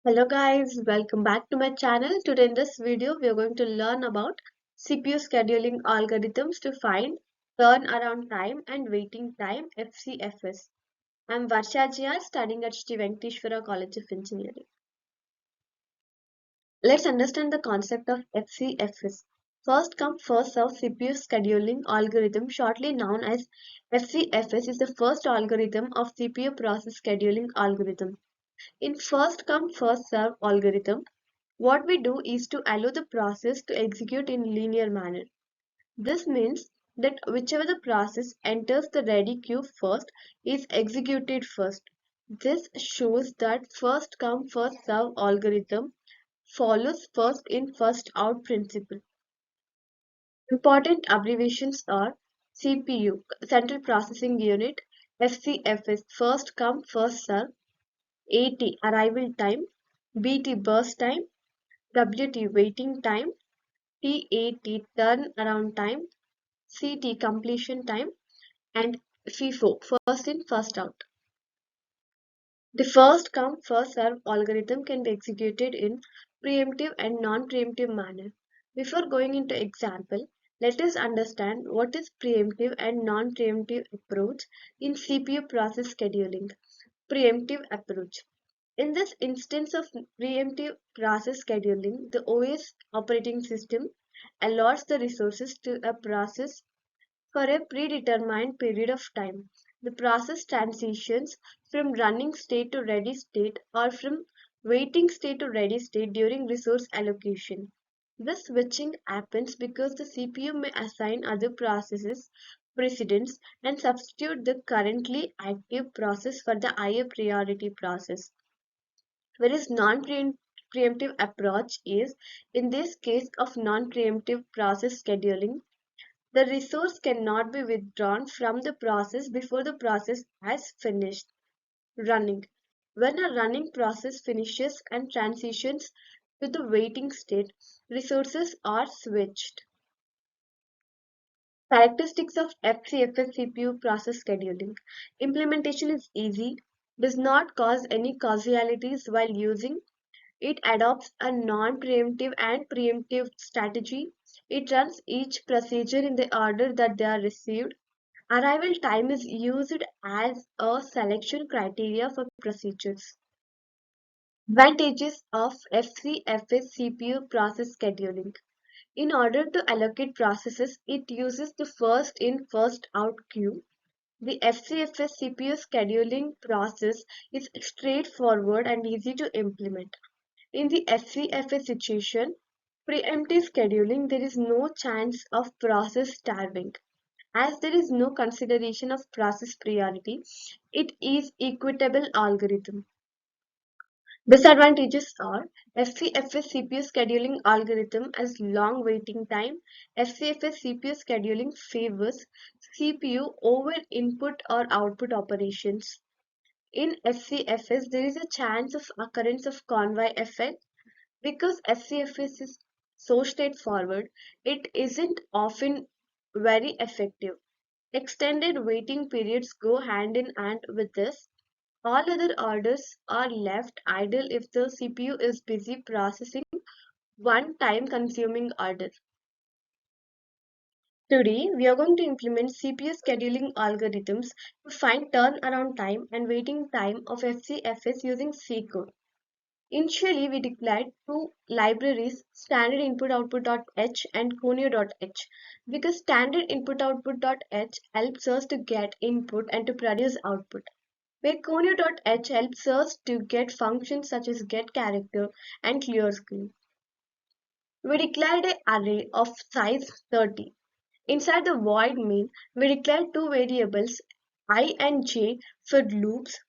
Hello guys, welcome back to my channel. Today in this video, we are going to learn about CPU scheduling algorithms to find turnaround time and waiting time FCFS. I'm Varsha Jia, studying at Sri Venkateshwara College of Engineering. Let's understand the concept of FCFS. First come first serve CPU scheduling algorithm, shortly known as FCFS, is the first algorithm of CPU process scheduling algorithm. In first come first serve algorithm, what we do is to allow the process to execute in linear manner. This means that whichever the process enters the ready queue first is executed first. This shows that first come first serve algorithm follows first in first out principle. Important abbreviations are CPU, Central Processing Unit, FCFS, first come first serve, AT, arrival time, BT, burst time, WT, waiting time, TAT, turnaround time, CT, completion time, and FIFO, first in, first out. The first come, first serve algorithm can be executed in preemptive and non-preemptive manner. Before going into example, let us understand what is preemptive and non-preemptive approach in CPU process scheduling. Preemptive approach. In this instance of preemptive process scheduling, the OS operating system allots the resources to a process for a predetermined period of time. The process transitions from running state to ready state or from waiting state to ready state during resource allocation. This switching happens because the CPU may assign other processes precedence and substitute the currently active process for the higher priority process. Whereas non-preemptive approach is, in this case of non-preemptive process scheduling, the resource cannot be withdrawn from the process before the process has finished running. When a running process finishes and transitions to the waiting state, resources are switched. Characteristics of FCFS CPU process scheduling. Implementation is easy, does not cause any causalities while using. It adopts a non-preemptive and preemptive strategy. It runs each procedure in the order that they are received. Arrival time is used as a selection criteria for procedures. Advantages of FCFS CPU process scheduling. In order to allocate processes, it uses the first in first out queue. The FCFS CPU scheduling process is straightforward and easy to implement. In the FCFS situation, preemptive scheduling, there is no chance of process starving. As there is no consideration of process priority, it is equitable algorithm. Disadvantages are FCFS CPU scheduling algorithm as long waiting time. FCFS CPU scheduling favors CPU over input or output operations. In FCFS, there is a chance of occurrence of convoy effect. Because FCFS is so straightforward, it isn't often very effective. Extended waiting periods go hand in hand with this. All other orders are left idle if the CPU is busy processing one time consuming order. Today, we are going to implement CPU scheduling algorithms to find turnaround time and waiting time of FCFS using C code. Initially, we declared two libraries, standard input output.h and conio.h, because standard input output.h helps us to get input and to produce output, where conio.h helps us to get functions such as get character and clear screen. We declared an array of size 30. Inside the void main, we declared two variables I and j for loops.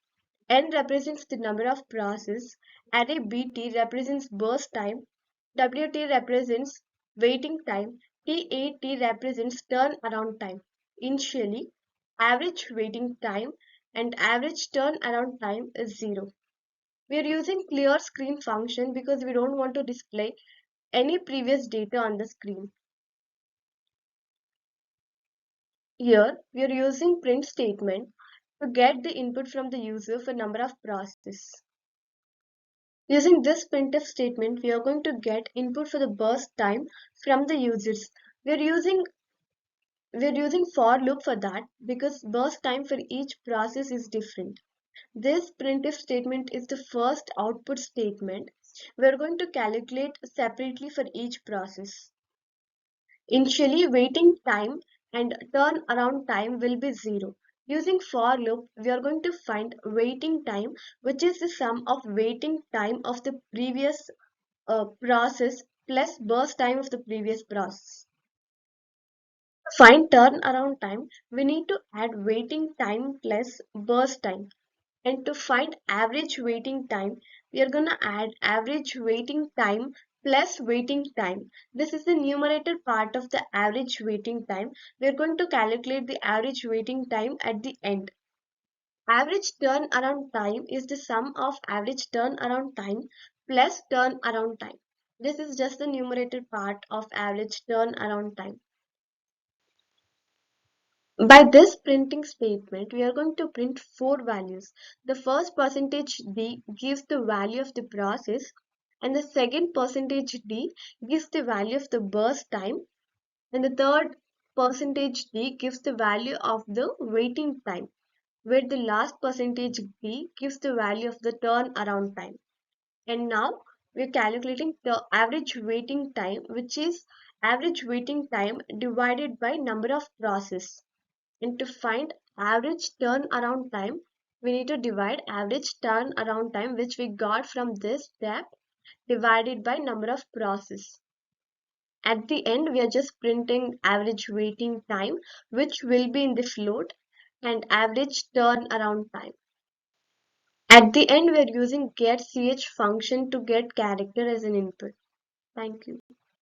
N represents the number of processes, array BT represents burst time, WT represents waiting time, TAT represents turnaround time. Initially, average waiting time and average turnaround time is 0. We are using clear screen function because we don't want to display any previous data on the screen. Here, we are using print statement to get the input from the user for number of processes. Using this printf statement, we are going to get input for the burst time from the users. We're using we're using for loop for that because burst time for each process is different. This printf statement is the first output statement. We're going to calculate separately for each process. Initially, waiting time and turnaround time will be 0. Using for loop, we are going to find waiting time, which is the sum of waiting time of the previous process plus burst time of the previous process. To find turnaround time, we need to add waiting time plus burst time. And to find average waiting time, we are going to add average waiting time plus waiting time. This is the numerator part of the average waiting time. We are going to calculate the average waiting time at the end. Average turnaround time is the sum of average turnaround time plus turnaround time. This is just the numerator part of average turnaround time. By this printing statement, we are going to print four values. The first percentage %d gives the value of the process, and the second percentage %d gives the value of the burst time, and the third percentage %d gives the value of the waiting time, where the last percentage %d gives the value of the turnaround time. And now we are calculating the average waiting time, which is average waiting time divided by number of process. And to find average turnaround time, we need to divide average turnaround time, which we got from this step, divided by number of process. At the end, we are just printing average waiting time, which will be in the float, and average turnaround time. At the end, we are using getCH function to get character as an input. Thank you.